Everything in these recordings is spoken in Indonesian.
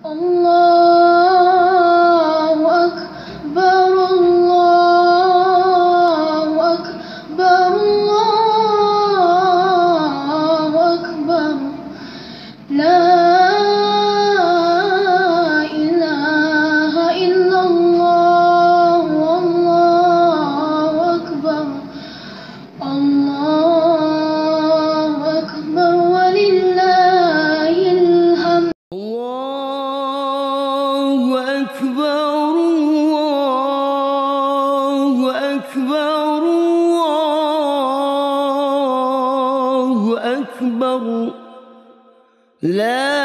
Allahu Akbar, Allahu Akbar, Allahu Akbar. La ilaha illallah, Allahu Akbar, Allahu Akbar, walillahil hamd. Allahu Akbar, Allahu Akbar, Allahu Akbar. La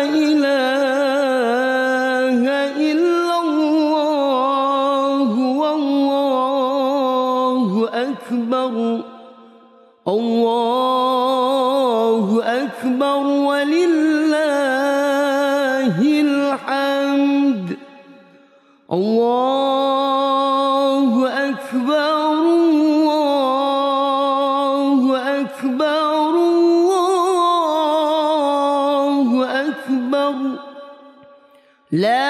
ilaha illallah, Allahu Akbar, Allahu Akbar, walillahil hamd. Allahu Akbar, Allahu Akbar, Allahu Akbar. La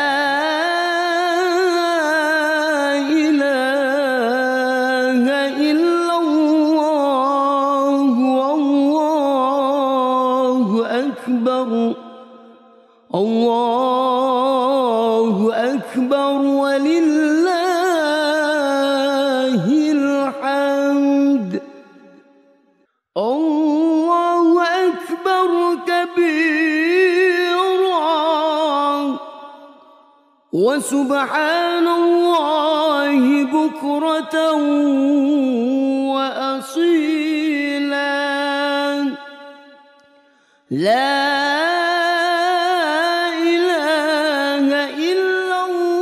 ilaha illallah, Allahu Akbar, Allahu Akbar, walillahil hamd. Allahu Akbar kabira wa subhanallahi bukratan wa asila. La ilaha illallah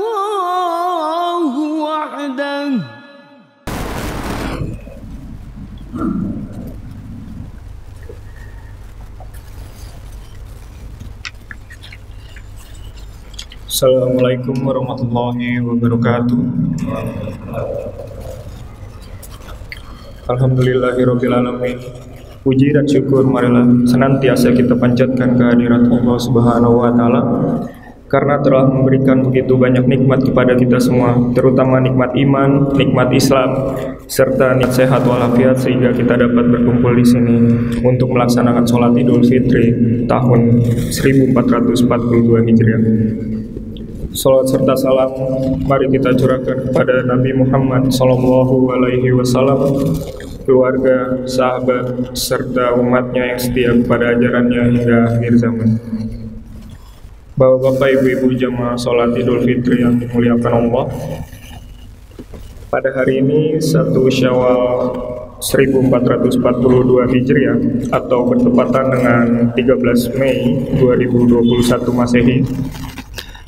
wahdahu. Assalamualaikum warahmatullahi wabarakatuh. Alhamdulillahirabbil alamin. Puji dan syukur marilah senantiasa kita panjatkan kehadirat Allah Subhanahu wa taala karena telah memberikan begitu banyak nikmat kepada kita semua, terutama nikmat iman, nikmat Islam, serta nikmat sehat walafiat sehingga kita dapat berkumpul di sini untuk melaksanakan sholat Idul Fitri tahun 1442 Hijriah. Salat serta salam mari kita curahkan kepada Nabi Muhammad Sallallahu Alaihi Wasallam, keluarga, sahabat, serta umatnya yang setia kepada ajarannya hingga akhir zaman. Bapak-bapak, ibu-ibu jamaah sholat Idul Fitri yang dimuliakan Allah, pada hari ini 1 Syawal 1442 Hijriah atau bertepatan dengan 13 Mei 2021 Masehi,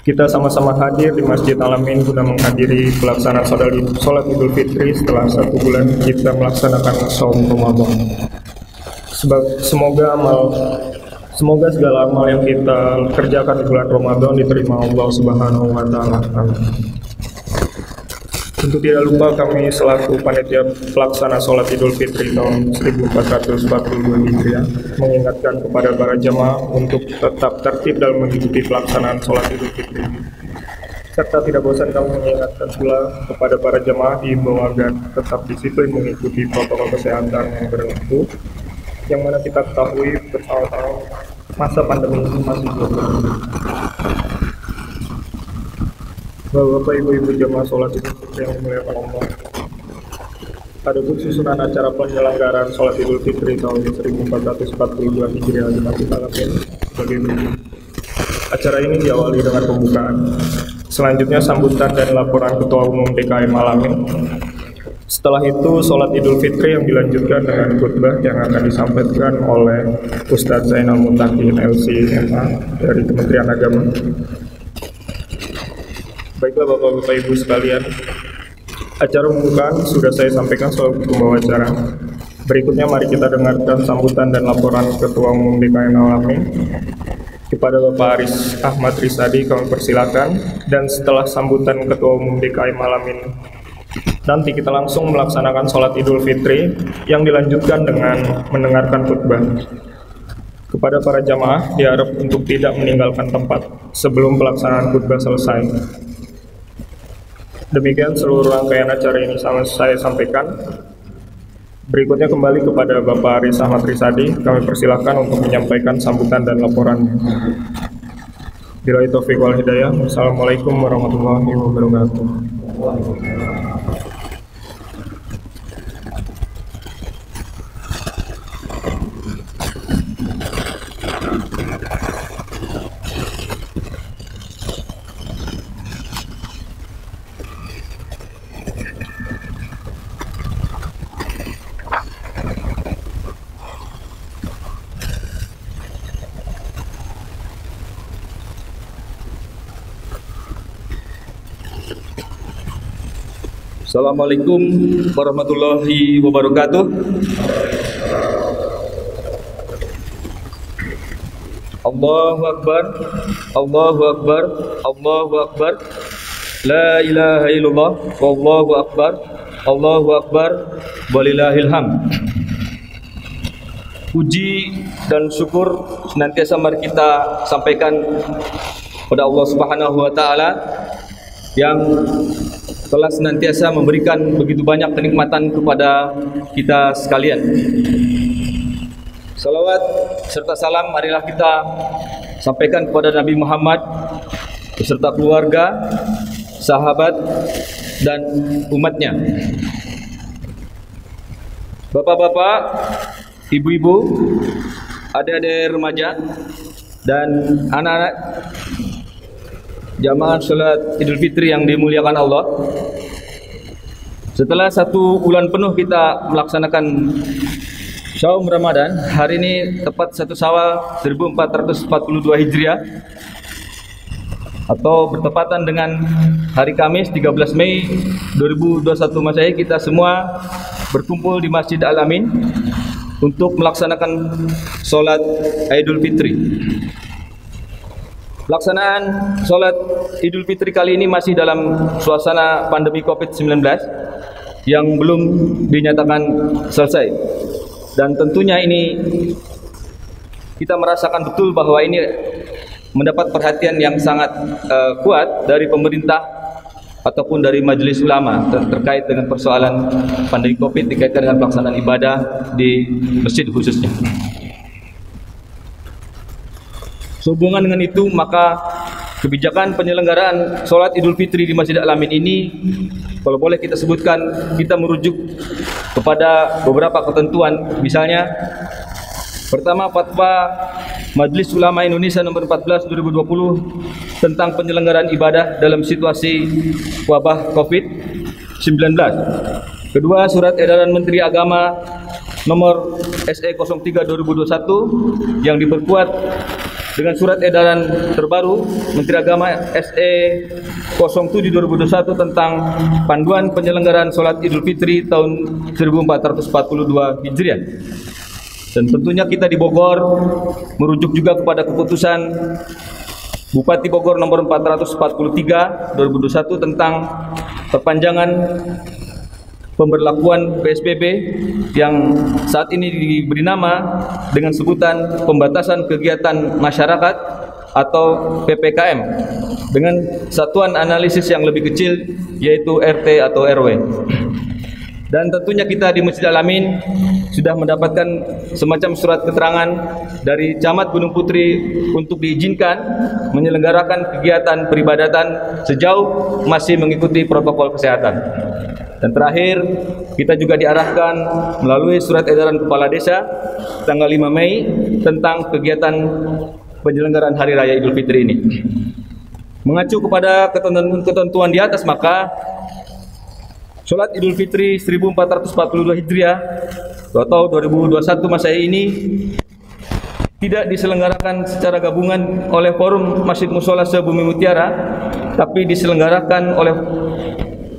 kita sama-sama hadir di Masjid Al-Amin guna menghadiri pelaksanaan sholat Idul Fitri setelah 1 bulan kita melaksanakan saum Ramadan. Semoga segala amal yang kita kerjakan di bulan Ramadan diterima Allah Subhanahu wa taala. Amin. Tentu tidak lupa kami selaku panitia pelaksana sholat Idul Fitri tahun 1442 Hijriah mengingatkan kepada para jamaah untuk tetap tertib dalam mengikuti pelaksanaan sholat Idul Fitri. Serta tidak bosan kami mengingatkan pula kepada para jamaah diimbau agar tetap disiplin mengikuti protokol kesehatan yang berlaku, yang mana kita ketahui bersama masa pandemi ini masih belum berakhir. Bapak, ibu-ibu jamaah sholat Idul Fitri yang dimuliakan Allah, adapun susunan acara penyelenggaraan sholat Idul Fitri tahun 1442 Hijriah di Masjid Al-Amin sebagai berikut. Acara ini diawali dengan pembukaan, selanjutnya sambutan dan laporan Ketua Umum DKM Al-Amin. Setelah itu sholat Idul Fitri yang dilanjutkan dengan khutbah yang akan disampaikan oleh Ustadz Zainal Mutakin LC MA dari Kementerian Agama. Baiklah Bapak-Bapak Ibu sekalian, acara pembukaan sudah saya sampaikan soal pembawa acara. Berikutnya mari kita dengarkan sambutan dan laporan Ketua Umum DKM Al-Amin. Kepada Bapak Aris Ahmad Risadi kami persilakan, dan setelah sambutan Ketua Umum DKM Al-Amin nanti kita langsung melaksanakan sholat Idul Fitri yang dilanjutkan dengan mendengarkan khutbah. Kepada para jamaah diharap untuk tidak meninggalkan tempat sebelum pelaksanaan khutbah selesai. Demikian seluruh rangkaian acara ini saya sampaikan. Berikutnya kembali kepada Bapak Aris Ahmad Risadi. Kami persilahkan untuk menyampaikan sambutan dan laporannya. Billahi taufiq wal hidayah. Wassalamualaikum warahmatullahi wabarakatuh. Assalamualaikum warahmatullahi wabarakatuh. Allahu Akbar, Allahu Akbar, Allahu Akbar. La ilaha illallah, wallahu akbar, Allahu Akbar, walillahil hamd. Puji dan syukur senantiasa mari kita sampaikan pada Allah Subhanahu wa taala yang telah senantiasa memberikan begitu banyak kenikmatan kepada kita sekalian. Salawat serta salam marilah kita sampaikan kepada Nabi Muhammad beserta keluarga, sahabat, dan umatnya. Bapak-bapak, ibu-ibu, adik-adik remaja, dan anak-anak jamaah salat Idul Fitri yang dimuliakan Allah. Setelah 1 bulan penuh kita melaksanakan Saum Ramadan, hari ini tepat 1 Syawal 1442 Hijriah atau bertepatan dengan hari Kamis 13 Mei 2021 Masehi, kita semua berkumpul di Masjid Al-Amin untuk melaksanakan salat Idul Fitri. Pelaksanaan sholat Idul Fitri kali ini masih dalam suasana pandemi COVID-19 yang belum dinyatakan selesai. Dan tentunya ini kita merasakan betul bahwa ini mendapat perhatian yang sangat kuat dari pemerintah ataupun dari majelis ulama terkait dengan persoalan pandemi COVID dikaitkan dengan pelaksanaan ibadah di masjid khususnya. Sehubungan dengan itu, maka kebijakan penyelenggaraan sholat Idul Fitri di Masjid Al-Amin ini, kalau boleh kita sebutkan, kita merujuk kepada beberapa ketentuan. Misalnya, pertama, Fatwa Majelis Ulama Indonesia nomor 14 2020 tentang penyelenggaraan ibadah dalam situasi wabah COVID-19. Kedua, Surat Edaran Menteri Agama nomor SE 03 2021 yang diperkuat dengan surat edaran terbaru Menteri Agama SE 07 2021 tentang panduan penyelenggaraan sholat Idul Fitri tahun 1442 Hijriah. Dan tentunya kita di Bogor merujuk juga kepada keputusan Bupati Bogor nomor 443 2021 tentang perpanjangan pemberlakuan PSBB yang saat ini diberi nama dengan sebutan pembatasan kegiatan masyarakat atau PPKM dengan satuan analisis yang lebih kecil yaitu RT atau RW. Dan tentunya kita di Masjid Al-Amin sudah mendapatkan semacam surat keterangan dari Camat Gunung Putri untuk diizinkan menyelenggarakan kegiatan peribadatan sejauh masih mengikuti protokol kesehatan. Dan terakhir, kita juga diarahkan melalui surat edaran Kepala Desa tanggal 5 Mei tentang kegiatan penyelenggaraan Hari Raya Idul Fitri ini. Mengacu kepada ketentuan di atas, maka sholat Idul Fitri 1442 Hijriah atau 2021 Masehi ini tidak diselenggarakan secara gabungan oleh Forum Masjid Mushola se-Bumi Mutiara, tapi diselenggarakan oleh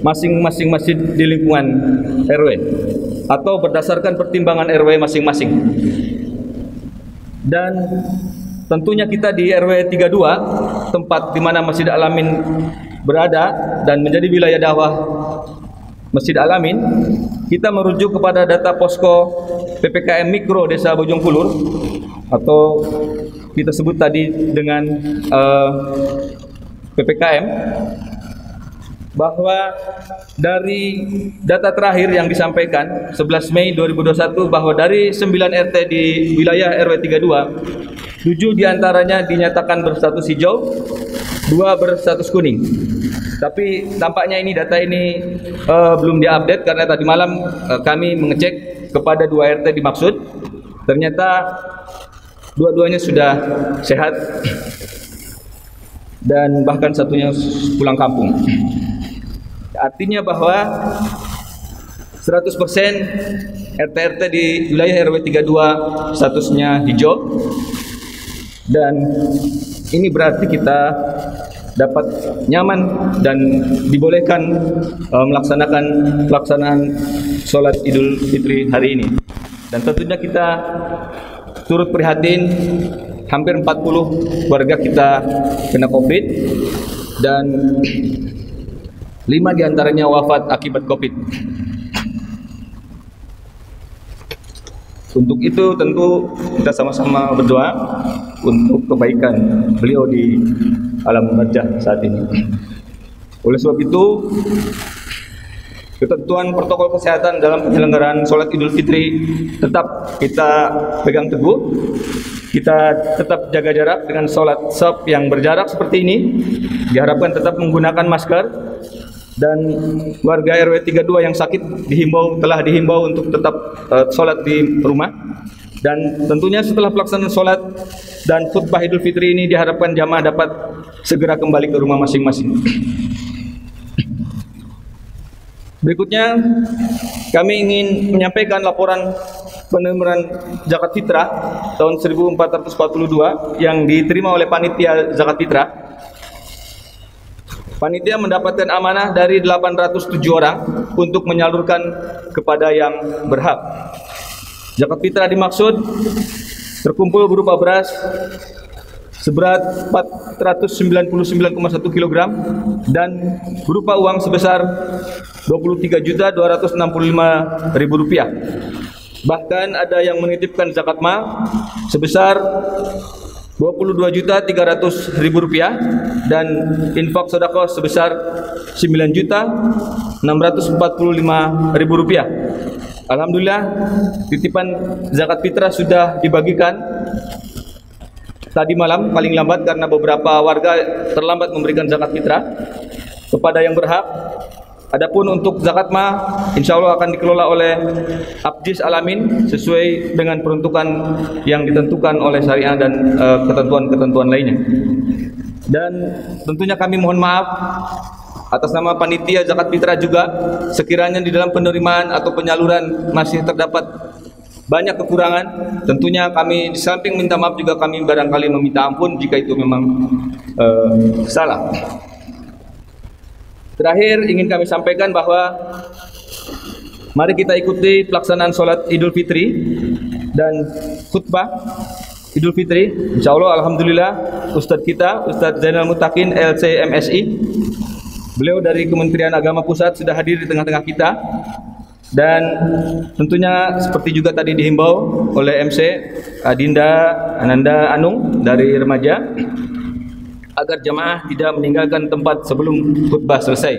masing-masing masjid di lingkungan RW atau berdasarkan pertimbangan RW masing-masing. Dan tentunya kita di RW 32, tempat di mana Masjid Al-Amin berada dan menjadi wilayah dakwah Masjid Al-Amin, kita merujuk kepada data posko PPKM Mikro Desa Bojongkulur atau kita sebut tadi dengan PPKM, bahwa dari data terakhir yang disampaikan 11 Mei 2021 bahwa dari 9 RT di wilayah RW 32, 7 diantaranya dinyatakan berstatus hijau, 2 berstatus kuning. Tapi tampaknya data ini belum diupdate karena tadi malam kami mengecek kepada 2 RT dimaksud. Ternyata dua-duanya sudah sehat dan bahkan satunya pulang kampung. Artinya bahwa 100% RT-RT di wilayah RW 32 statusnya hijau, dan ini berarti kita dapat nyaman dan dibolehkan melaksanakan pelaksanaan sholat Idul Fitri hari ini. Dan tentunya kita turut prihatin, hampir 40 warga kita kena COVID dan 5 diantaranya wafat akibat COVID. Untuk itu tentu kita sama-sama berdoa untuk kebaikan beliau di alam barzah saat ini. Oleh sebab itu, ketentuan protokol kesehatan dalam penyelenggaraan sholat Idul Fitri tetap kita pegang teguh. Kita tetap jaga jarak dengan sholat saf yang berjarak seperti ini. Diharapkan tetap menggunakan masker, dan warga RW 32 yang sakit telah dihimbau untuk tetap sholat di rumah. Dan tentunya setelah pelaksanaan sholat dan khutbah Idul Fitri ini diharapkan jamaah dapat segera kembali ke rumah masing-masing. Berikutnya kami ingin menyampaikan laporan penerimaan zakat fitrah tahun 1442 yang diterima oleh panitia zakat fitrah. Panitia mendapatkan amanah dari 807 orang untuk menyalurkan kepada yang berhak. Zakat fitrah dimaksud terkumpul berupa beras seberat 499,1 kg dan berupa uang sebesar Rp23.265.000. Bahkan ada yang menitipkan zakat mal sebesar Rp22.300.000 dan infak sedekah sebesar Rp9.645.000. Alhamdulillah, titipan zakat fitrah sudah dibagikan tadi malam paling lambat karena beberapa warga terlambat memberikan zakat fitrah kepada yang berhak. Adapun untuk zakat ma, insya Allah akan dikelola oleh Abjis Alamin sesuai dengan peruntukan yang ditentukan oleh syariah dan ketentuan-ketentuan lainnya. Dan tentunya kami mohon maaf atas nama panitia zakat fitrah juga sekiranya di dalam penerimaan atau penyaluran masih terdapat banyak kekurangan. Tentunya kami di samping minta maaf juga kami barangkali meminta ampun jika itu memang salah. Terakhir ingin kami sampaikan bahwa mari kita ikuti pelaksanaan sholat Idul Fitri dan khutbah Idul Fitri. Insya Allah, alhamdulillah, Ustadz kita, Ustadz Zainal Mutakin LC MSI, beliau dari Kementerian Agama Pusat sudah hadir di tengah-tengah kita. Dan tentunya seperti juga tadi dihimbau oleh MC Adinda Ananda Anung dari remaja, agar jamaah tidak meninggalkan tempat sebelum khutbah selesai.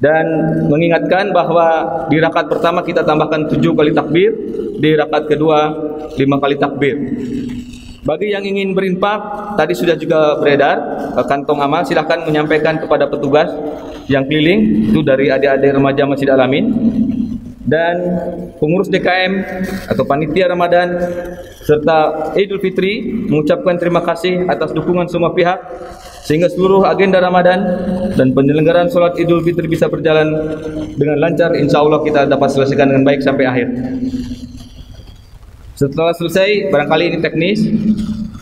Dan mengingatkan bahwa di rakaat pertama kita tambahkan 7 kali takbir, di rakaat kedua 5 kali takbir. Bagi yang ingin berinfak, tadi sudah juga beredar kantong amal, silahkan menyampaikan kepada petugas yang keliling, itu dari adik-adik remaja Masjid Alamin. Dan pengurus DKM atau panitia Ramadan serta Idul Fitri mengucapkan terima kasih atas dukungan semua pihak sehingga seluruh agenda Ramadan dan penyelenggaraan sholat Idul Fitri bisa berjalan dengan lancar. Insya Allah kita dapat selesaikan dengan baik sampai akhir. Setelah selesai, barangkali ini teknis,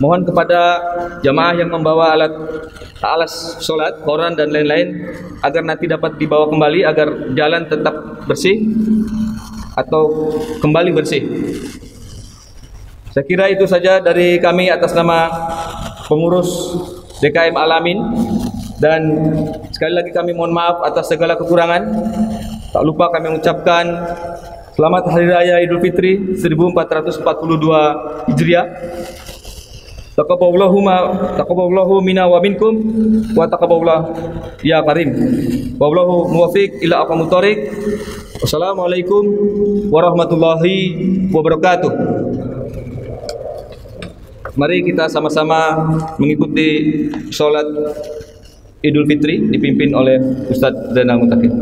mohon kepada jamaah yang membawa alas sholat, koran dan lain-lain agar nanti dapat dibawa kembali agar jalan tetap bersih atau kembali bersih. Saya kira itu saja dari kami atas nama pengurus DKM Alamin, dan sekali lagi kami mohon maaf atas segala kekurangan. Tak lupa kami mengucapkan Selamat Hari Raya Idul Fitri 1442 Hijriah. Taqabbalallahu minna wa minkum wa taqabbalallahu ya karim. Wallahu muwaffiq ila aqwamit thoriq. Wassalamualaikum warahmatullahi wabarakatuh. Mari kita sama-sama mengikuti sholat Idul Fitri dipimpin oleh Ustadz Zainal Mutakin.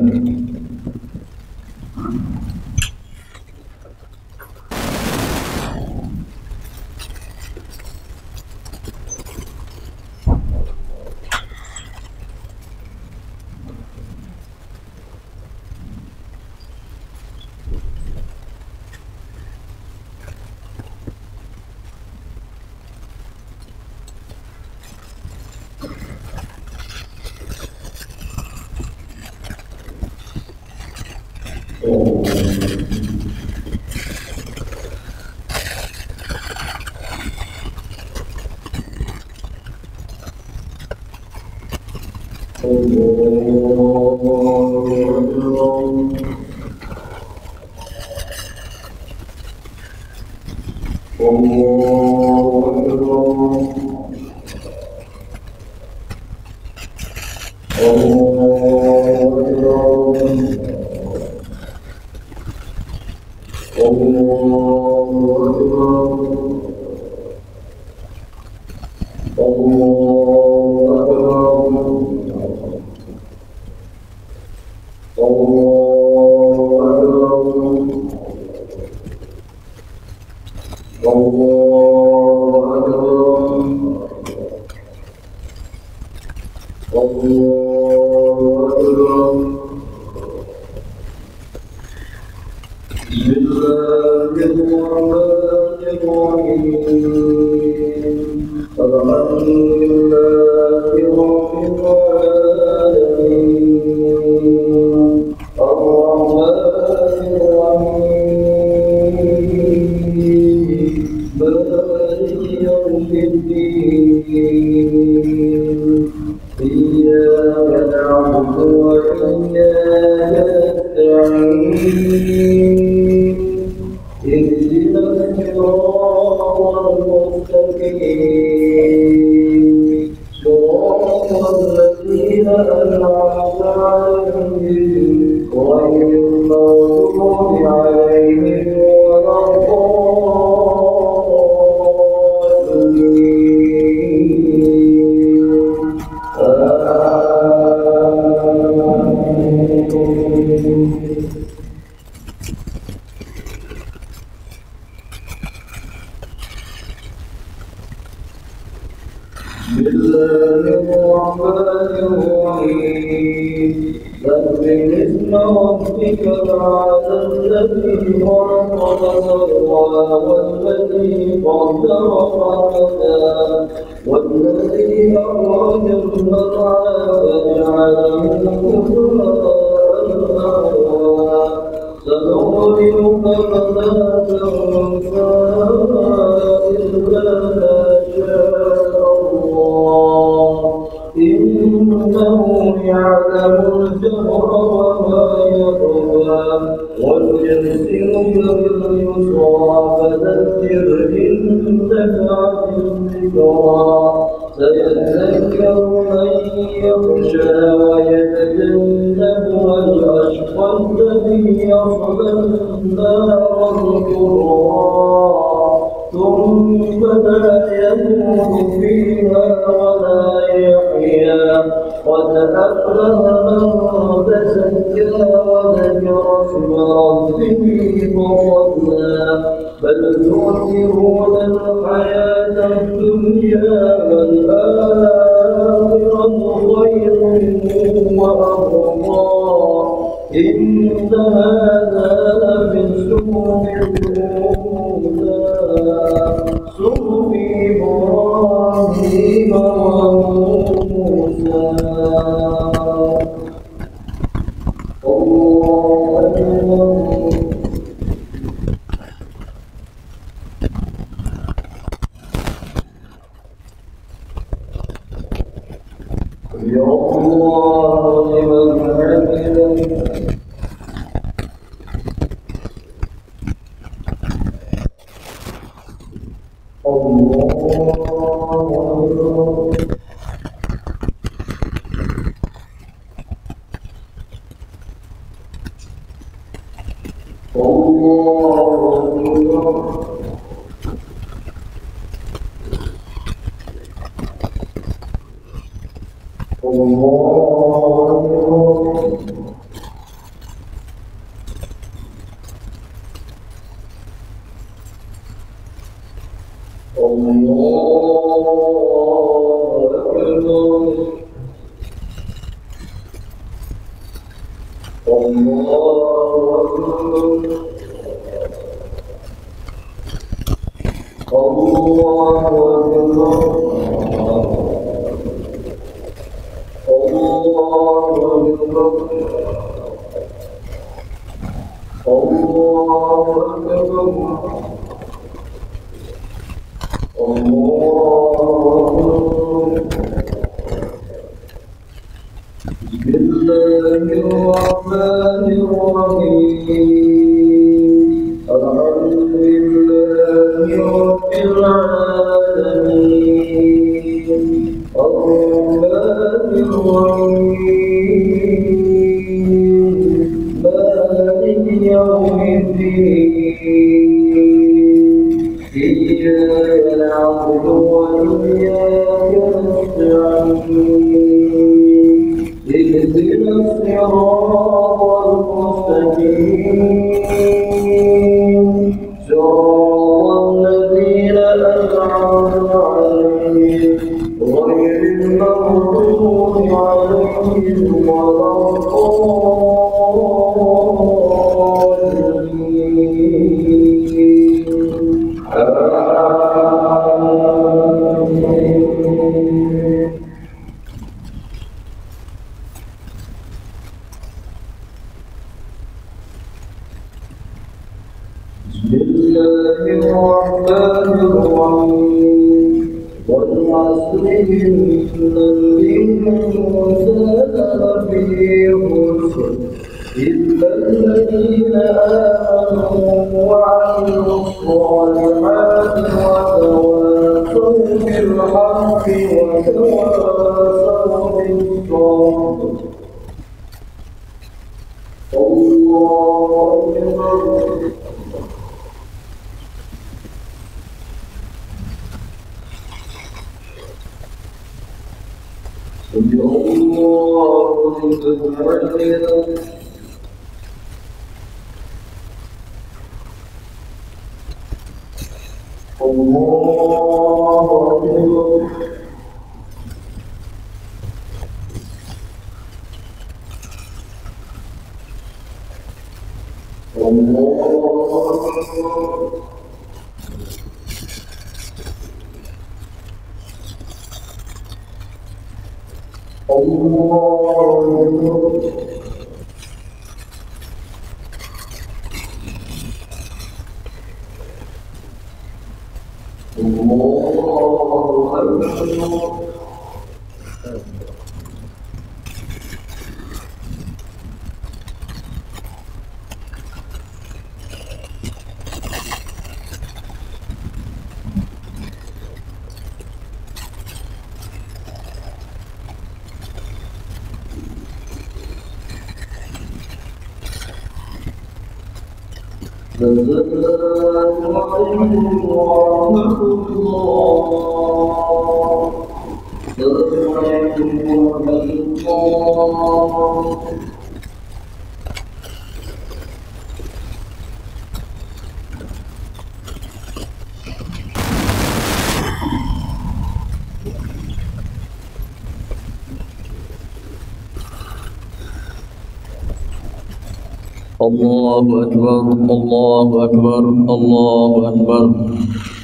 الله أكبر الله أكبر الله أكبر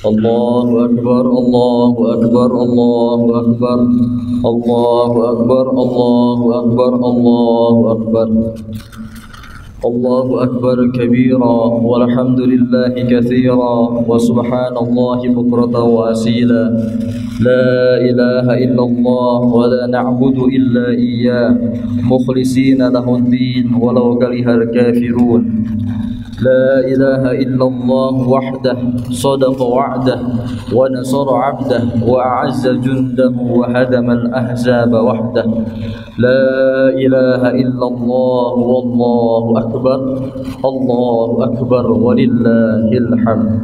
الله أكبر الله أكبر الله أكبر الله أكبر الله أكبر الله أكبر الله أكبر كبيرا والحمد لله كثيرا وسبحان الله بكرة وأصيلا لا إله إلا الله ولا نعبد إلا إياه مخلصين له الدين ولو كره الكافرون لا إله إلا الله وحده صدق وعده ونصر عبده وأعز جنده وهدم الأحزاب وحده لا إله إلا الله والله أكبر الله أكبر ولله الحمد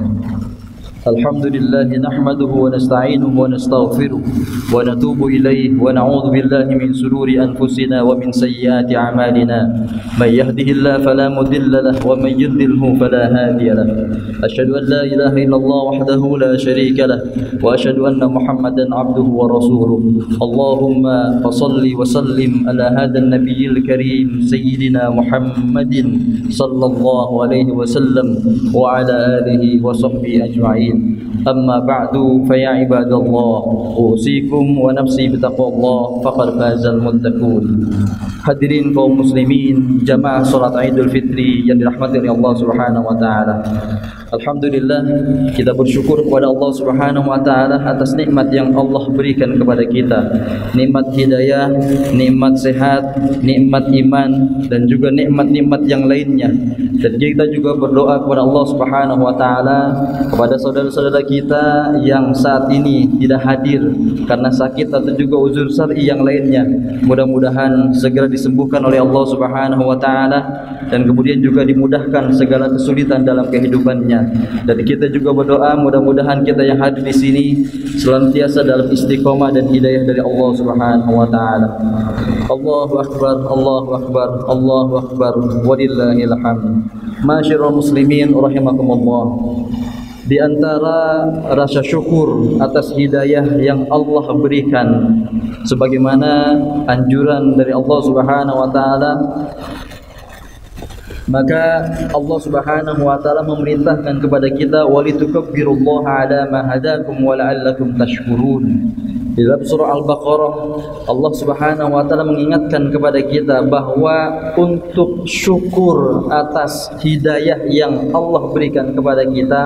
Alhamdulillah nahmaduhu wa nasta'inuhu wa nastaghfiruh wa natubu ilayhi wa na'udzu billahi min shururi anfusina wa min sayyiati a'malina. May yahdihillahu fala mudilla lahu wa may yudlilhu fala hadiya lahu. Asyhadu an la ilaha illallah wahdahu la syarika lahu wa asyhadu anna Muhammadan 'abduhu wa rasuluh. Allahumma shalli wa sallim ala hadzal nabiyil karim sayyidina Muhammadin sallallahu alaihi wasallam wa ala alihi wa sahbihi ajma'in. Amma ba'du fa ya ibadallah usikum wa nafsi bitaqwallah faqad fazal muttaqun. Hadirin kaum muslimin jamaah salat Idul Fitri yang dirahmati oleh Allah Subhanahu wa taala. Alhamdulillah kita bersyukur kepada Allah Subhanahu wa taala atas nikmat yang Allah berikan kepada kita. Nikmat hidayah, nikmat sehat, nikmat iman dan juga nikmat-nikmat yang lainnya. Dan kita juga berdoa kepada Allah Subhanahu wa taala kepada saudara-saudara kita yang saat ini tidak hadir karena sakit atau juga uzur syar'i yang lainnya. Mudah-mudahan segera disembuhkan oleh Allah Subhanahu wa taala dan kemudian juga dimudahkan segala kesulitan dalam kehidupannya. Dan kita juga berdoa mudah-mudahan kita yang hadir di sini senantiasa dalam istiqomah dan hidayah dari Allah Subhanahu wa taala. Allahu akbar, Allahu akbar, Allahu akbar, walillahil hamd. Masyarul muslimin rahimakumullah. Di antara rasa syukur atas hidayah yang Allah berikan sebagaimana anjuran dari Allah Subhanahu wa taala, maka Allah Subhanahu wa taala memerintahkan kepada kita walitukabbirullaha ala ma hadakum wa la'allakum tashkurun. Di dalam surah Al-Baqarah Allah Subhanahu wa taala mengingatkan kepada kita bahwa untuk syukur atas hidayah yang Allah berikan kepada kita,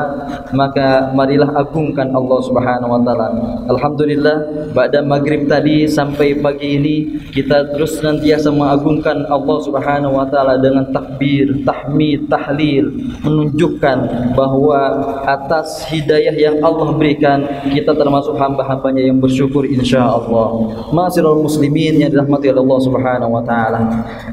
maka marilah agungkan Allah Subhanahu wa taala. Alhamdulillah pada maghrib tadi sampai pagi ini kita terus senantiasa mengagungkan Allah Subhanahu wa taala dengan takbir, tahmid, tahlil, menunjukkan bahwa atas hidayah yang Allah berikan kita termasuk hamba-hambanya yang bersyukur insyaallah. Ma'asyiral muslimin yang dirahmati oleh Allah Subhanahu wa taala.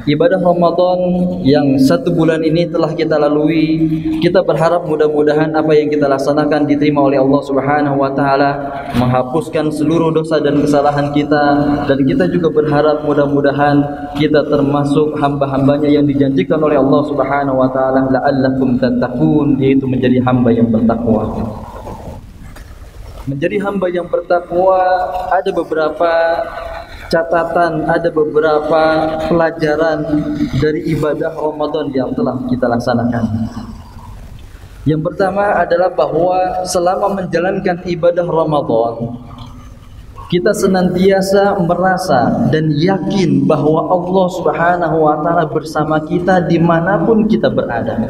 Ibadah Ramadan yang 1 bulan ini telah kita lalui, kita berharap mudah-mudahan apa yang kita laksanakan diterima oleh Allah Subhanahu wa taala, menghapuskan seluruh dosa dan kesalahan kita, dan kita juga berharap mudah-mudahan kita termasuk hamba-hambanya yang dijanjikan oleh Allah Subhanahu wa taala la'allakum tattaqun, yaitu menjadi hamba yang bertakwa. Menjadi hamba yang bertakwa ada beberapa catatan, ada beberapa pelajaran dari ibadah Ramadan yang telah kita laksanakan. Yang pertama adalah bahwa selama menjalankan ibadah Ramadan kita senantiasa merasa dan yakin bahwa Allah Subhanahu wa taala bersama kita dimanapun kita berada.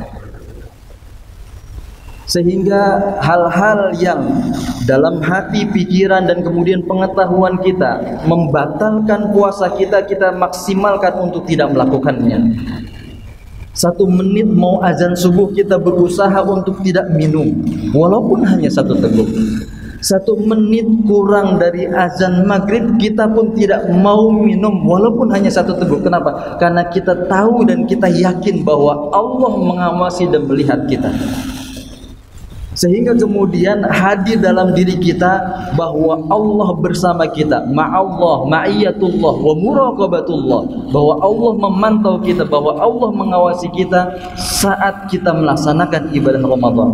Sehingga hal-hal yang dalam hati, pikiran dan kemudian pengetahuan kita membatalkan puasa kita, kita maksimalkan untuk tidak melakukannya. 1 menit mau azan subuh kita berusaha untuk tidak minum walaupun hanya 1 teguk. 1 menit kurang dari azan maghrib kita pun tidak mau minum walaupun hanya 1 teguk. Kenapa? Karena kita tahu dan kita yakin bahwa Allah mengawasi dan melihat kita. Sehingga kemudian hadir dalam diri kita bahwa Allah bersama kita, ma'allah, ma'iyatullah wa muraqabatullah, bahwa Allah memantau kita, bahwa Allah mengawasi kita saat kita melaksanakan ibadah Ramadan.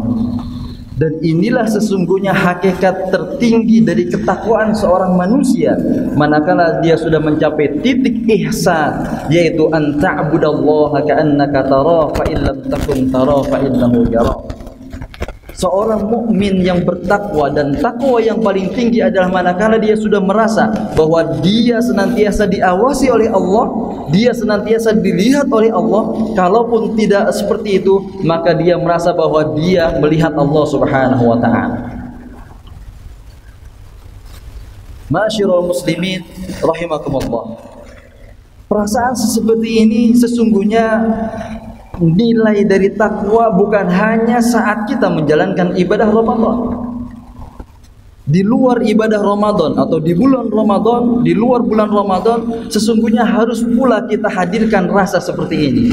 Dan inilah sesungguhnya hakikat tertinggi dari ketakwaan seorang manusia manakala dia sudah mencapai titik ihsan, yaitu an ta'budallaha ka'annaka tarahu fa illam takun tarahu fa innahu yarak. Seorang mukmin yang bertakwa, dan takwa yang paling tinggi adalah manakala dia sudah merasa bahwa dia senantiasa diawasi oleh Allah, dia senantiasa dilihat oleh Allah. Kalaupun tidak seperti itu, maka dia merasa bahwa dia melihat Allah Subhanahu wa taala. Ma'asyiral muslimin rahimakumullah. Perasaan seperti ini sesungguhnya nilai dari takwa bukan hanya saat kita menjalankan ibadah Ramadan. Di luar ibadah Ramadan atau di bulan Ramadan, di luar bulan Ramadan, sesungguhnya harus pula kita hadirkan rasa seperti ini.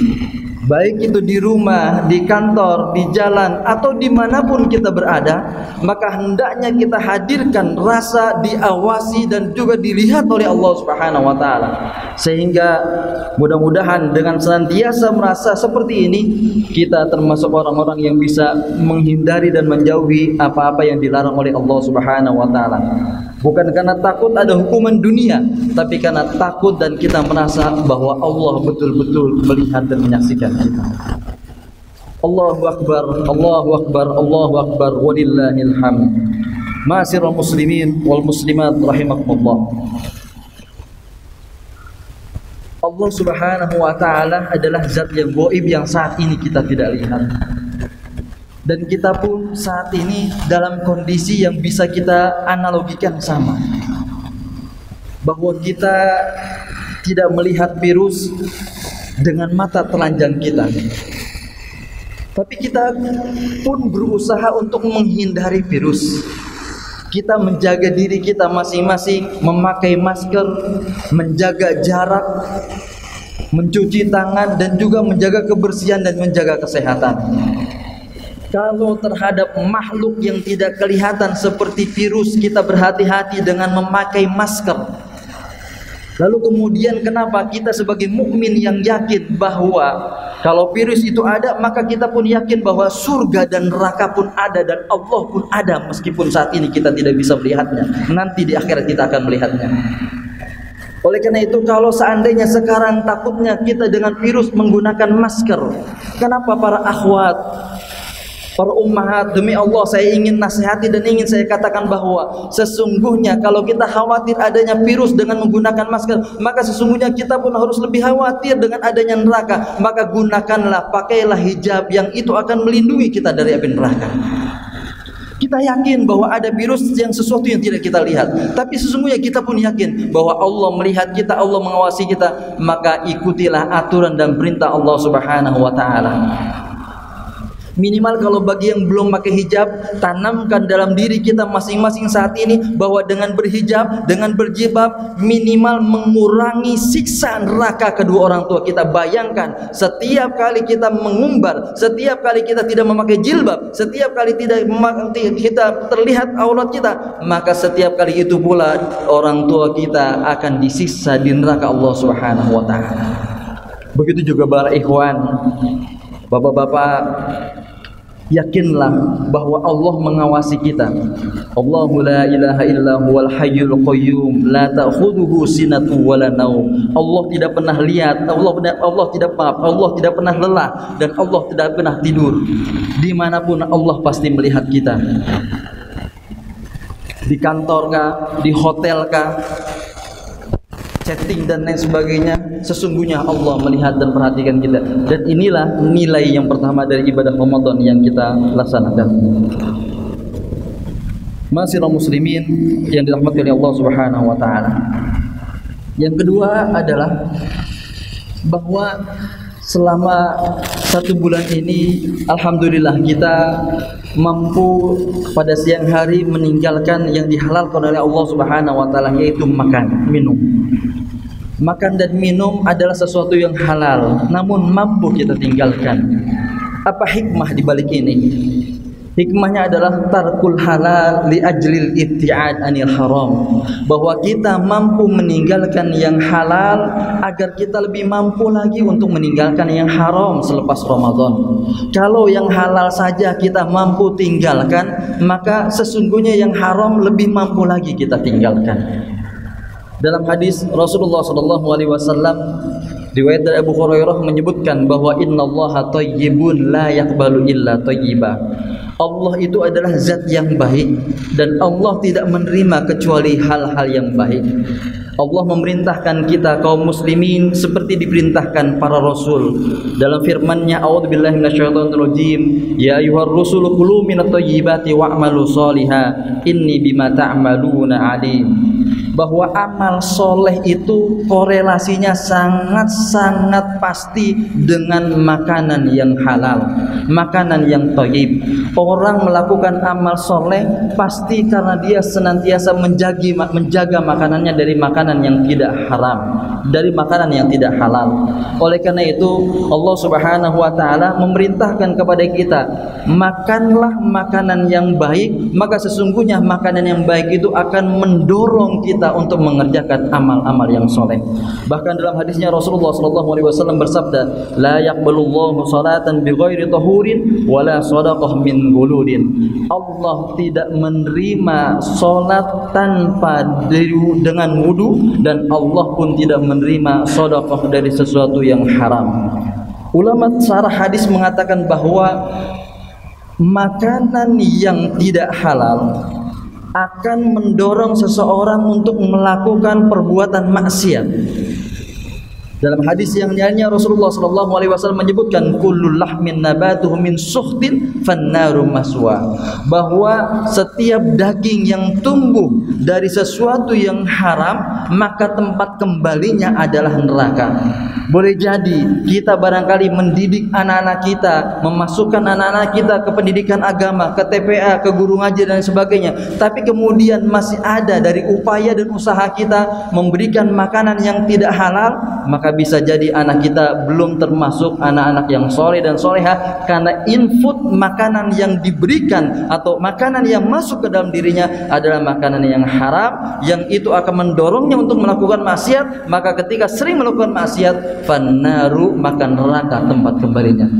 baik itu di rumah, di kantor, di jalan, atau dimanapun kita berada, maka hendaknya kita hadirkan rasa diawasi dan juga dilihat oleh Allah Subhanahu wa Ta'ala, sehingga mudah-mudahan dengan senantiasa merasa seperti ini, kita termasuk orang-orang yang bisa menghindari dan menjauhi apa-apa yang dilarang oleh Allah Subhanahu wa Ta'ala. Bukan karena takut ada hukuman dunia, tapi karena takut dan kita merasa bahwa Allah betul-betul melihat dan menyaksikan kita. Allahu Akbar, Allahu Akbar, Allahu Akbar, walillahil hamd. Ma'asyiral muslimin wal muslimat rahimakumullah. Allah Subhanahu wa Ta'ala adalah zat yang gaib yang saat ini kita tidak lihat. Dan kita pun saat ini dalam kondisi yang bisa kita analogikan sama, bahwa kita tidak melihat virus dengan mata telanjang kita, tapi kita pun berusaha untuk menghindari virus. Kita menjaga diri kita masing-masing, memakai masker, menjaga jarak, mencuci tangan, dan juga menjaga kebersihan dan menjaga kesehatan. Kalau terhadap makhluk yang tidak kelihatan seperti virus, kita berhati-hati dengan memakai masker. Lalu kemudian kenapa kita sebagai mukmin yang yakin bahwa kalau virus itu ada, maka kita pun yakin bahwa surga dan neraka pun ada dan Allah pun ada, meskipun saat ini kita tidak bisa melihatnya. Nanti di akhirat kita akan melihatnya. Oleh karena itu, kalau seandainya sekarang takutnya kita dengan virus menggunakan masker, kenapa para akhwat, para ummahat, demi Allah saya ingin nasihati dan ingin saya katakan bahwa sesungguhnya kalau kita khawatir adanya virus dengan menggunakan masker, maka sesungguhnya kita pun harus lebih khawatir dengan adanya neraka. Maka gunakanlah, pakailah hijab yang itu akan melindungi kita dari api neraka. Kita yakin bahwa ada virus yang sesuatu yang tidak kita lihat, tapi sesungguhnya kita pun yakin bahwa Allah melihat kita, Allah mengawasi kita. Maka ikutilah aturan dan perintah Allah Subhanahu wa Ta'ala. Minimal kalau bagi yang belum pakai hijab, tanamkan dalam diri kita masing-masing saat ini bahwa dengan berhijab, dengan berjilbab, minimal mengurangi siksa neraka kedua orang tua kita. Bayangkan, setiap kali kita mengumbar, setiap kali kita tidak memakai jilbab, setiap kali kita terlihat aurat kita, maka setiap kali itu pula orang tua kita akan disiksa di neraka Allah Subhanahu wa Ta'ala. Begitu juga para ikhwan, bapak-bapak, yakinlah bahwa Allah mengawasi kita. Allahu la ilaha illa huwal hayyul qayyum la ta'khudhuhu sinatun wala naum. Allah tidak pernah lihat, Allah tidak pernah lelah, dan Allah tidak pernah tidur. Dimanapun Allah pasti melihat kita. Di kantor kah, di hotel kah, chatting dan lain sebagainya, sesungguhnya Allah melihat dan perhatikan kita. Dan inilah nilai yang pertama dari ibadah Ramadan yang kita laksanakan. Ma'asyiral muslimin yang dirahmati oleh Allah Subhanahu wa Ta'ala. Yang kedua adalah bahwa selama 1 bulan ini alhamdulillah kita mampu pada siang hari meninggalkan yang dihalalkan oleh Allah Subhanahu wa Ta'ala, yaitu makan, minum. Makan dan minum adalah sesuatu yang halal, namun mampu kita tinggalkan. Apa hikmah di balik ini? Hikmahnya adalah tarkul halal li ajlil ibtiad anil haram, bahwa kita mampu meninggalkan yang halal agar kita lebih mampu lagi untuk meninggalkan yang haram selepas Ramadan. Kalau yang halal saja kita mampu tinggalkan, maka sesungguhnya yang haram lebih mampu lagi kita tinggalkan. Dalam hadis Rasulullah SAW, riwayat dari Abu Hurairah menyebutkan bahwa innallaha thayyibun la yaqbalu illa thayyiba. Allah itu adalah zat yang baik dan Allah tidak menerima kecuali hal-hal yang baik. Allah memerintahkan kita kaum muslimin seperti diperintahkan para rasul dalam firman-Nya, a'udzubillahi minasyaitonirrajim, ya ayyuhar rusulu kulu minat thayyibati wa'malu shalihan inni bima ta'maluna alim. bahwa amal soleh itu korelasinya sangat-sangat pasti dengan makanan yang halal, makanan yang thayyib. Orang melakukan amal soleh pasti karena dia senantiasa menjaga makanannya dari makanan yang tidak haram, dari makanan yang tidak halal. Oleh karena itu Allah Subhanahu wa taala memerintahkan kepada kita, makanlah makanan yang baik, maka sesungguhnya makanan yang baik itu akan mendorong kita untuk mengerjakan amal-amal yang soleh. Bahkan dalam hadisnya Rasulullah SAW bersabda, la yaqbalullahu salatan bighairi tahurin wala shadaqah min ghuludin. Allah tidak menerima salat tanpa dengan wudu, dan Allah pun tidak menerima sedekah dari sesuatu yang haram. Ulama syarah hadis mengatakan bahwa makanan yang tidak halal akan mendorong seseorang untuk melakukan perbuatan maksiat. Dalam hadis yang lainnya Rasulullah SAW menyebutkan kullul lahmin nabatuhu min sukhtin fannaru maswa, bahwa setiap daging yang tumbuh dari sesuatu yang haram maka tempat kembalinya adalah neraka. Boleh jadi kita barangkali mendidik anak-anak kita, memasukkan anak-anak kita ke pendidikan agama, ke TPA, ke guru ngaji dan sebagainya, tapi kemudian masih ada dari upaya dan usaha kita memberikan makanan yang tidak halal, maka bisa jadi anak kita belum termasuk anak-anak yang soleh dan soleha, karena input makanan yang diberikan atau makanan yang masuk ke dalam dirinya adalah makanan yang haram, yang itu akan mendorongnya untuk melakukan maksiat. Maka ketika sering melakukan maksiat, fannaru, maka neraka tempat kembalinya.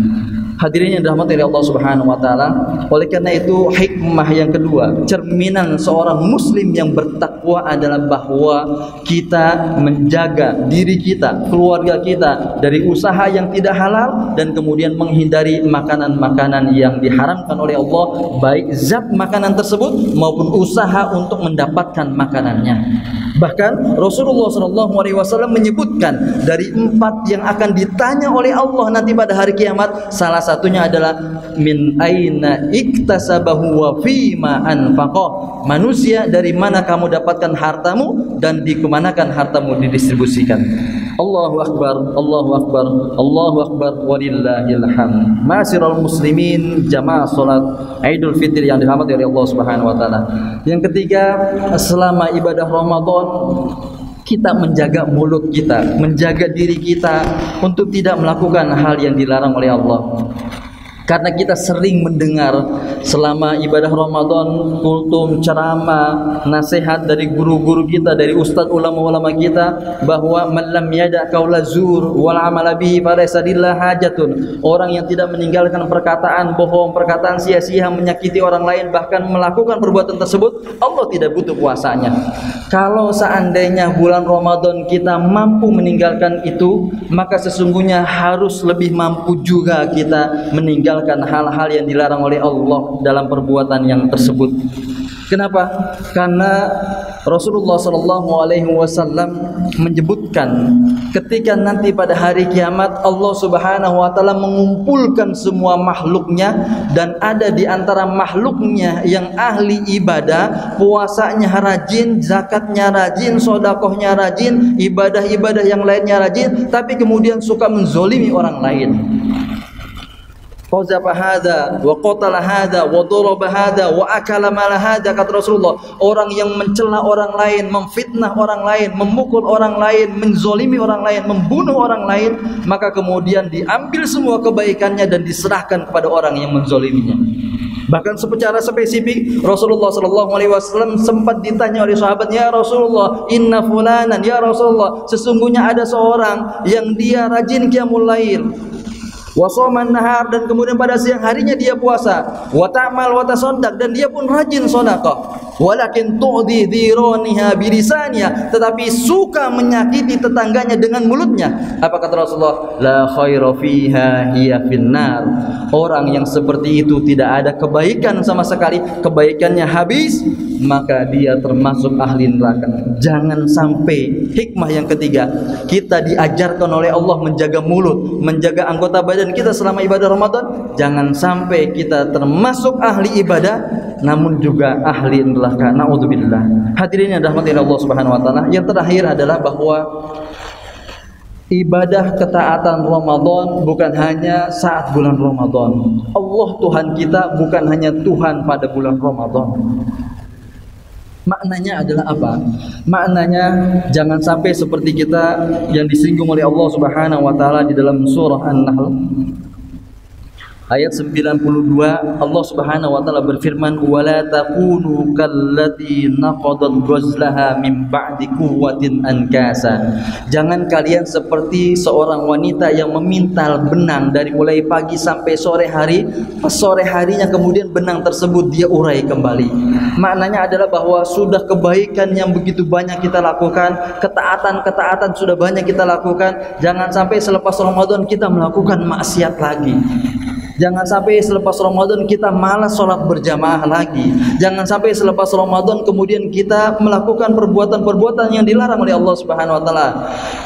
Hadirin yang dirahmati oleh Allah Subhanahu wa taala, oleh karena itu hikmah yang kedua, cerminan seorang muslim yang bertakwa adalah bahwa kita menjaga diri kita, keluarga kita dari usaha yang tidak halal, dan kemudian menghindari makanan-makanan yang diharamkan oleh Allah, baik zat makanan tersebut maupun usaha untuk mendapatkan makanannya. Bahkan Rasulullah SAW menyebutkan dari 4 yang akan ditanya oleh Allah nanti pada hari kiamat, salah satunya adalah min aina iktasabahu wa fima anfaqah. Manusia, dari mana kamu dapatkan hartamu dan dikemanakan hartamu didistribusikan. Allahu akbar, Allahu akbar, Allahu akbar, walillahil hamd. Ma'asyiral muslimin, jamaah salat Idul Fitri yang dirahmati oleh Allah Subhanahu wa taala. Yang ketiga, selama ibadah Ramadan kita menjaga mulut kita, menjaga diri kita untuk tidak melakukan hal yang dilarang oleh Allah. Karena kita sering mendengar selama ibadah Ramadan, kultum, ceramah, nasihat dari guru-guru kita, dari ustadz ulama-ulama kita, bahwa man lam yada' qaula zur wal amala bihi falaysa lillahi hajatun. Orang yang tidak meninggalkan perkataan bohong, perkataan sia-sia, menyakiti orang lain, bahkan melakukan perbuatan tersebut, Allah tidak butuh puasanya. Kalau seandainya bulan Ramadan kita mampu meninggalkan itu, maka sesungguhnya harus lebih mampu juga kita meninggalkan hal-hal yang dilarang oleh Allah dalam perbuatan yang tersebut. Kenapa? Karena Rasulullah SAW menyebutkan ketika nanti pada hari kiamat Allah Subhanahu wa taala mengumpulkan semua makhluknya, dan ada di antara makhluknya yang ahli ibadah, puasanya rajin, zakatnya rajin, sedekahnya rajin, ibadah-ibadah yang lainnya rajin, tapi kemudian suka menzolimi orang lain. Qazafa hada wa qatala hada wa daraba hada wa akala mala hada, kata Rasulullah. Orang yang mencela orang lain, memfitnah orang lain, memukul orang lain, menzolimi orang lain, membunuh orang lain, maka kemudian diambil semua kebaikannya dan diserahkan kepada orang yang menzoliminya. Bahkan secara spesifik Rasulullah SAW sempat ditanya oleh sahabatnya, ya Rasulullah, inna fulanan, ya Rasulullah, sesungguhnya ada seorang yang dia rajin qiyamul lail, wasoman nahar, dan kemudian pada siang harinya dia puasa, wa ta'mal wa tasaddaq, dan dia pun rajin sedekah, walakin tu'dhi dhiraniha bilisaniha, tetapi suka menyakiti tetangganya dengan mulutnya. Apa kata Rasulullah? La khaira fiha hiya finnar. Orang yang seperti itu tidak ada kebaikan sama sekali, kebaikannya habis, maka dia termasuk ahli neraka. Jangan sampai, hikmah yang ketiga, kita diajarkan oleh Allah menjaga mulut, menjaga anggota badan kita selama ibadah Ramadan. Jangan sampai kita termasuk ahli ibadah namun juga ahli neraka. celaka. Naudzubillah. Hadirin yang dirahmati Allah Subhanahu wa taala, yang terakhir adalah bahwa ibadah ketaatan Ramadan bukan hanya saat bulan Ramadan. Allah Tuhan kita bukan hanya Tuhan pada bulan Ramadan. Maknanya adalah apa? Maknanya jangan sampai seperti kita yang disinggung oleh Allah Subhanahu wa taala di dalam surah An-Nahl ayat 92. Allah Subhanahu wa taala berfirman, "Wala takunu kallati naqadat ghazlaha min ba'di quwwatin ankasa." Jangan kalian seperti seorang wanita yang memintal benang dari mulai pagi sampai sore hari, pas sore harinya kemudian benang tersebut dia urai kembali. Maknanya adalah bahwa sudah kebaikan yang begitu banyak kita lakukan, ketaatan sudah banyak kita lakukan, jangan sampai selepas Ramadan kita melakukan maksiat lagi. Jangan sampai selepas Ramadan kita malas sholat berjamaah lagi. Jangan sampai selepas Ramadan kemudian kita melakukan perbuatan-perbuatan yang dilarang oleh Allah Subhanahu wa taala.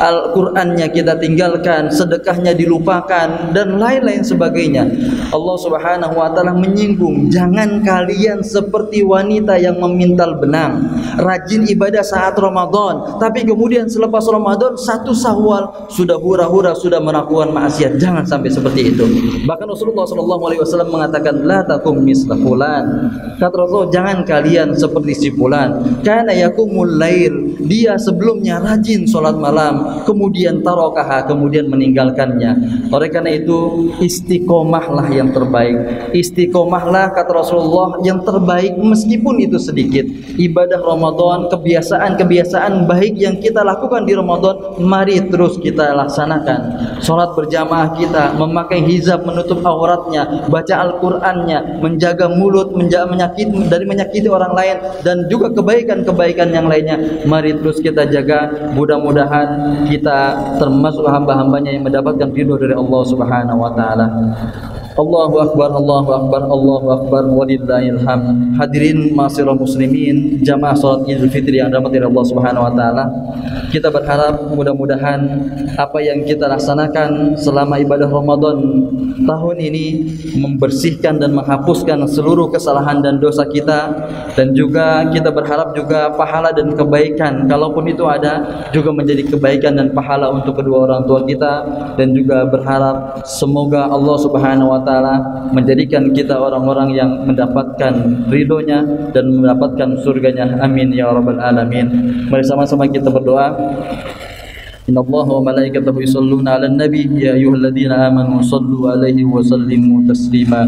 Al-Qur'annya kita tinggalkan, sedekahnya dilupakan dan lain-lain sebagainya. Allah Subhanahu wa taala menyinggung, jangan kalian seperti wanita yang memintal benang, rajin ibadah saat Ramadan, tapi kemudian selepas Ramadan 1 Syawal sudah hura-hura sudah melakukan maksiat. Jangan sampai seperti itu. Bahkan Rasulullah SAW mengatakan, la takum misla fulan. Kata Rasul, jangan kalian seperti si fulan, kana yakumul lail, dia sebelumnya rajin sholat malam, kemudian tarokaha, kemudian meninggalkannya. Oleh karena itu istiqomahlah yang terbaik. Istiqomahlah kata Rasulullah yang terbaik meskipun itu sedikit. Ibadah Ramadan, kebiasaan baik yang kita lakukan di Ramadan, mari terus kita laksanakan. Sholat berjamaah kita, memakai hijab menutup auratnya, baca Al-Qur'annya, menjaga mulut dari menyakiti orang lain, dan juga kebaikan-kebaikan yang lainnya, mari terus kita jaga. Mudah-mudahan kita termasuk hamba-hambanya yang mendapatkan ridho dari Allah Subhanahu wa taala. Allahu Akbar, Allahu Akbar, Allahu Akbar, walillahil hamd. Hadirin ma'asyiral muslimin, jamaah salat Idul Fitri yang dirahmati Allah Subhanahu wa taala. Kita berharap mudah-mudahan apa yang kita laksanakan selama ibadah Ramadan tahun ini membersihkan dan menghapuskan seluruh kesalahan dan dosa kita, dan juga kita berharap juga pahala dan kebaikan kalaupun itu ada juga menjadi kebaikan dan pahala untuk kedua orang tua kita, dan juga berharap semoga Allah Subhanahu wa taala menjadikan kita orang-orang yang mendapatkan ridhonya dan mendapatkan surganya. Amin ya rabbal alamin. Mari sama-sama kita berdoa. Inna Allah wa malaikatahu yusalluna 'alan nabi ya ayyuhalladzina amanu sallu 'alaihi wa sallimu taslima.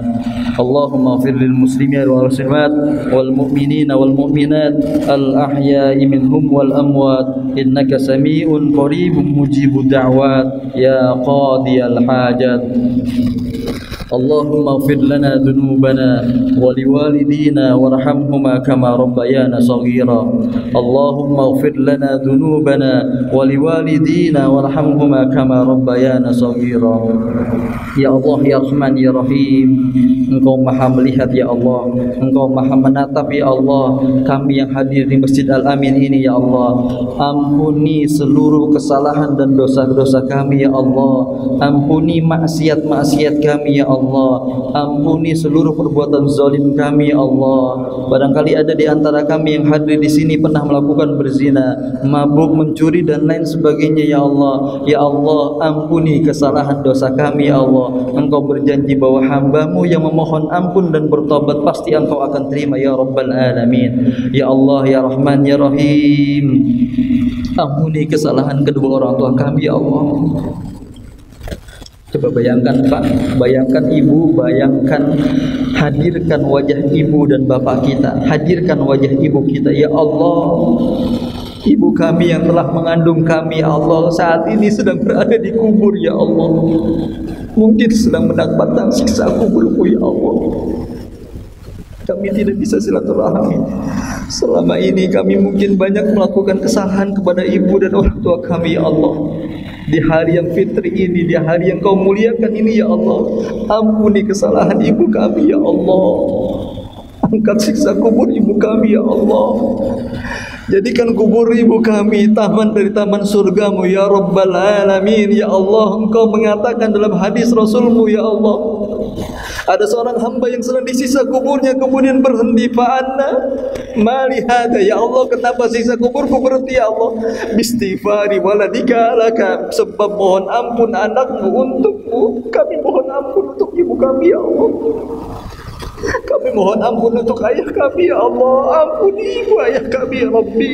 Allahumma ighfir lil muslimin wal muslimat wal mu'minina wal mu'minat al ahya'i minhum wal amwat innaka sami'un qaribun mujibud da'wat ya qadiyal hajat. Allahumma ighfir lana dhunubana wa liwalidina warhamhuma kama rabbayana shaghira. Allahumma ighfir lana dhunubana wa liwalidina warhamhuma kama rabbayana shaghira. Ya Allah, ya Rahman, ya Rahim, Engkau Maha melihat ya Allah, Engkau Maha menatap ya Allah kami yang hadir di Masjid Al-Amin ini ya Allah. Ampuni seluruh kesalahan dan dosa-dosa kami ya Allah. Ampuni maksiat-maksiat kami ya Allah. Ampuni seluruh perbuatan zalim kami ya Allah. Barangkali ada di antara kami yang hadir di sini pernah melakukan berzina, mabuk, mencuri dan lain sebagainya ya Allah. Ya Allah, ampuni kesalahan dosa kami ya Allah. Engkau berjanji bahwa hamba-Mu yang memohon ampun dan bertobat pasti Engkau akan terima ya rabbal alamin. Ya Allah, ya Rahman, ya Rahim, ampuni kesalahan kedua orang tua kami ya Allah. Coba bayangkan Pak, bayangkan Ibu, bayangkan hadirkan wajah Ibu dan Bapak kita, hadirkan wajah Ibu kita ya Allah. Ibu kami yang telah mengandung kami ya Allah saat ini sedang berada di kubur ya Allah. Mungkin sedang mendapatkan siksa kuburmu ya Allah. Kami tidak bisa silaturahmi. Selama ini kami mungkin banyak melakukan kesalahan kepada ibu dan orang tua kami ya Allah. Di hari yang fitri ini, di hari yang Kau muliakan ini ya Allah, ampuni kesalahan ibu kami ya Allah. Angkat siksa kubur ibu kami ya Allah. Jadikan kubur ibu kami taman dari taman surgamu ya Rabbal Alamin. Ya Allah, Engkau mengatakan dalam hadis Rasulmu ya Allah, ada seorang hamba yang sedang disisa kuburnya kemudian berhenti. Fa'anna mali hada, ya Allah, kenapa sisa kuburku berhenti ya Allah? Bistighfari waladika laka, sebab mohon ampun anakmu untukmu. Kami mohon ampun untuk ibu kami ya Allah. Kami mohon ampun untuk ayah kami ya Allah. Ampuni ibu ayah kami ya Rabbi.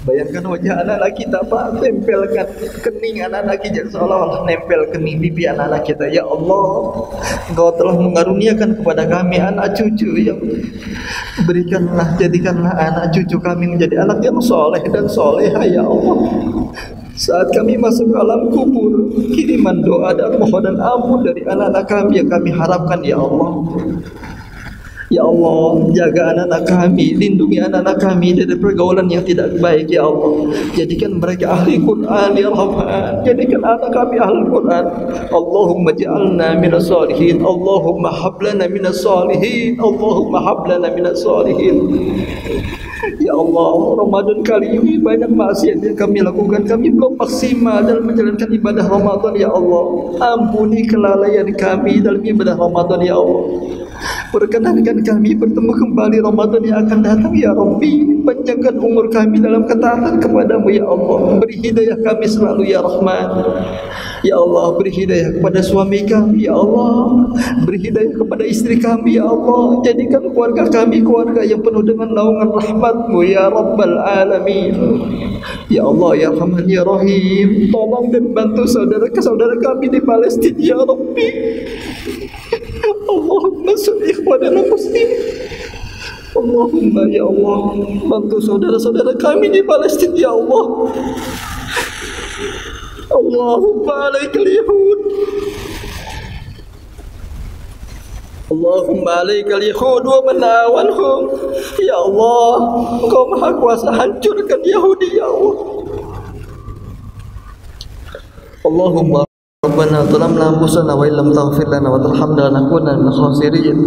Bayangkan wajah anak-anak kita, Pak, tempelkan kening anak-anak kita, seolah-olah nempel kening pipi anak-anak kita. Ya Allah, Engkau telah mengaruniakan kepada kami anak cucu yang berikanlah, jadikanlah anak cucu kami menjadi anak yang soleh dan soleha ya Allah. Saat kami masuk ke alam kubur, kiriman doa dan mohon ampun dari anak-anak kami yang kami harapkan ya Allah. Ya Allah, jaga anak-anak kami, lindungi anak-anak kami dari pergaulan yang tidak baik ya Allah. Jadikan mereka ahli Quran ya Rahman. Jadikan anak kami ahli Quran. Allahumma ja'alna minas salihin. Allahumma hablana minas salihin. Allahumma hablana minas salihin. Ya Allah, Ramadan kali ini banyak maksiat yang kami lakukan. Kami belum maksimal dalam menjalankan ibadah Ramadan ya Allah. Ampuni kelalaian kami dalam ibadah Ramadan ya Allah. Perkenankan kami bertemu kembali Ramadan yang akan datang ya Rabbi. Panjangkan umur kami dalam ketaatan kepadamu ya Allah. Beri hidayah kami selalu ya Rahman. Ya Allah, beri hidayah kepada suami kami ya Allah. Beri hidayah kepada istri kami ya Allah. Jadikan keluarga kami keluarga yang penuh dengan naungan rahmat-Mu ya Rabbal Alamin. Ya Allah, ya Rahman, ya Rahim, tolong dan bantu saudara-saudara kami di Palestina ya Rabbi. Allahumma salli ikhwanana muslim. Allahumma ya Allah, bantu saudara-saudara kami di Palestina ya Allah. Allahumma alaikal yahud. Allahumma alaikal yahud wa man awanhum. Ya Allah, Engkau Maha Kuasa, hancurkan Yahudi ya Allah. Allahumma Rabbana zalamna anfusana wa illam taghfir lana wa tarhamna lanakunanna minal khasirin.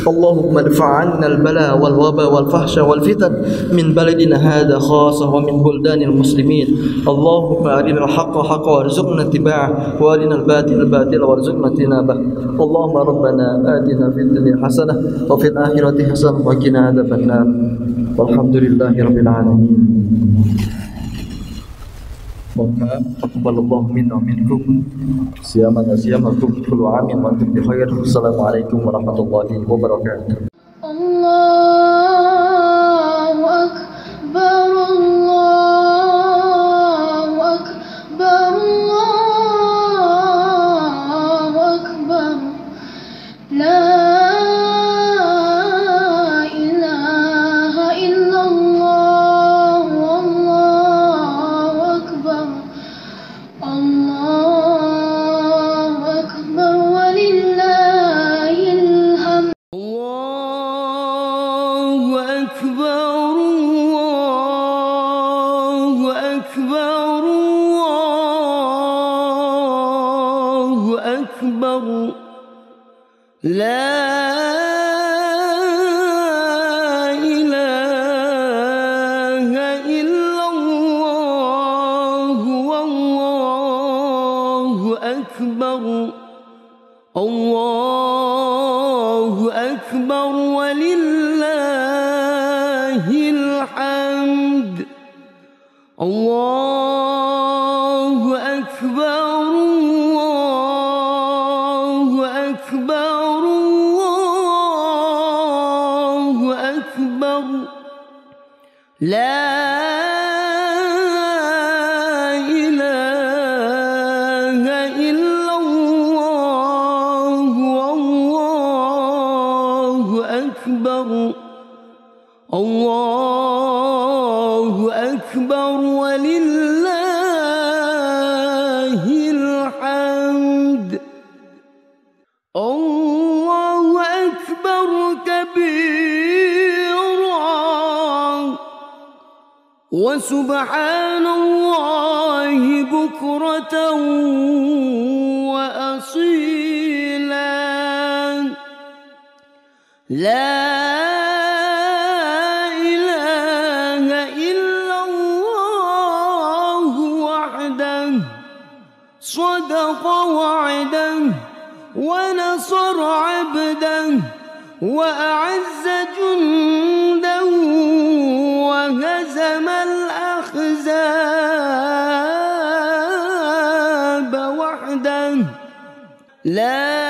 Allahumma adfa' 'anna al-bala wal waba wal fahsya wal fitan min baladina hadha khassah wa min buldanil muslimin. Allahumma arina al-haqqa haqqan warzuqna ittiba'ah wa arina al-batila batila warzuqna ijtinabah. Allahumma rabbana atina fid dunya hasanah wa fil akhirati hasanah wa qina adzabannar. Walhamdulillahi rabbil alamin. Taqabbalallahu minna wa minkum siyamana siyamakum kullu amin wa antum bi khair. Assalamualaikum warahmatullahi wabarakatuh. Allahu Akbar, Allahu Akbar, Allahu Akbar. La ilaha illallah, Allahu Akbar. Allahu Akbar walillahil hamd. Allahu Akbar, Allahu Akbar, Allahu Akbar. La ilaha illallah, wallahu akbar. Allahu akbar walillahil hamd. Allahu akbar, Allahu akbar, Allahu akbar. La ilaha illallah, wallahu akbar. Allahu akbar walillahil hamd. Allahu akbar kabira wa subhanallahi bukratan wa asila. لا إله إلا الله وحده صدق وعده ونصر عبده وأعز جنده وهزم الأحزاب وحده لا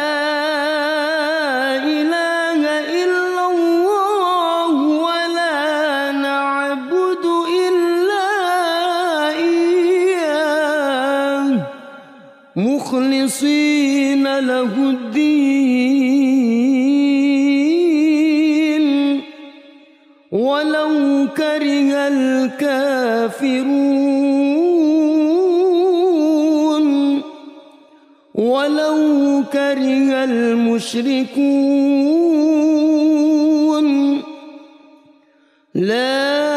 إله إلا الله ولا نعبد إلا إياه مخلصين له الدين ولو كره الكافرون ولو كره المشركون لا